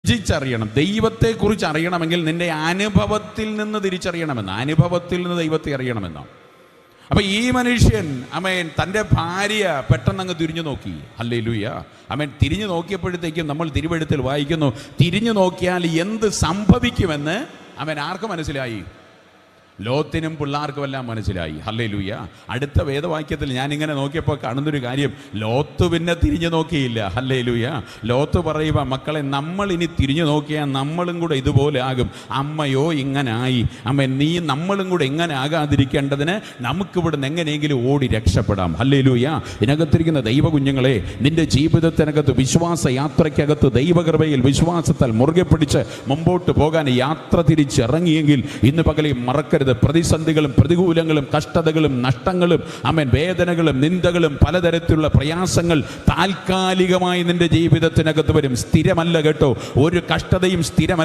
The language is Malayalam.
തിരിച്ചറിയണം. ദൈവത്തെക്കുറിച്ച് അറിയണമെങ്കിൽ നിന്റെ അനുഭവത്തിൽ നിന്ന് തിരിച്ചറിയണമെന്ന്, അനുഭവത്തിൽ നിന്ന് ദൈവത്തെ അറിയണമെന്നോ. അപ്പൊ ഈ മനുഷ്യൻ തൻ്റെ ഭാര്യ പെട്ടെന്ന് തിരിഞ്ഞു നോക്കി. ഹല്ലേലൂയ. തിരിഞ്ഞു നോക്കിയപ്പോഴത്തേക്കും നമ്മൾ തിരുവെഴുത്തിൽ വായിക്കുന്നു, തിരിഞ്ഞു നോക്കിയാൽ എന്ത് സംഭവിക്കുമെന്ന് ആർക്ക് മനസ്സിലായി? ലോത്തിനും പിള്ളാർക്കും എല്ലാം മനസ്സിലായി. ഹല്ലേലൂയ. അടുത്ത വേദവാക്യത്തിൽ ഞാനിങ്ങനെ നോക്കിയപ്പോൾ കാണുന്നൊരു കാര്യം, ലോത്ത് പിന്നെ തിരിഞ്ഞു നോക്കിയില്ല. ഹല്ലേലൂയ. ലോത്ത് പറയുക, മക്കളെ, നമ്മൾ ഇനി തിരിഞ്ഞു നോക്കിയാൽ നമ്മളും കൂടെ ഇതുപോലെ ആകും. അമ്മയോ ഇങ്ങനായി, നീ നമ്മളും കൂടെ ഇങ്ങനെ ആകാതിരിക്കേണ്ടതിന് നമുക്കിവിടുന്ന് എങ്ങനെയെങ്കിലും ഓടി രക്ഷപ്പെടാം. ഹല്ലേലൂയ. ഇതിനകത്തിരിക്കുന്ന ദൈവ കുഞ്ഞുങ്ങളെ, നിന്റെ ജീവിതത്തിനകത്ത് വിശ്വാസ യാത്രയ്ക്കകത്ത് ദൈവകൃപയിൽ വിശ്വാസത്താൽ മുറുകെ പിടിച്ച് മുമ്പോട്ട് പോകാൻ യാത്ര തിരിച്ചിറങ്ങിയെങ്കിൽ ഇന്ന് പകലേ മറക്കരുത്. പ്രതിസന്ധികളും പ്രതികൂലങ്ങളും കഷ്ടതകളും നഷ്ടങ്ങളും വേദനകളും നിന്ദകളും പലതരത്തിലുള്ള പ്രയാസങ്ങൾ താൽക്കാലികമായി നിന്റെ ജീവിതത്തിനകത്ത് വരും. സ്ഥിരമല്ല കേട്ടോ, ഒരു കഷ്ടതയും സ്ഥിരമല്ല.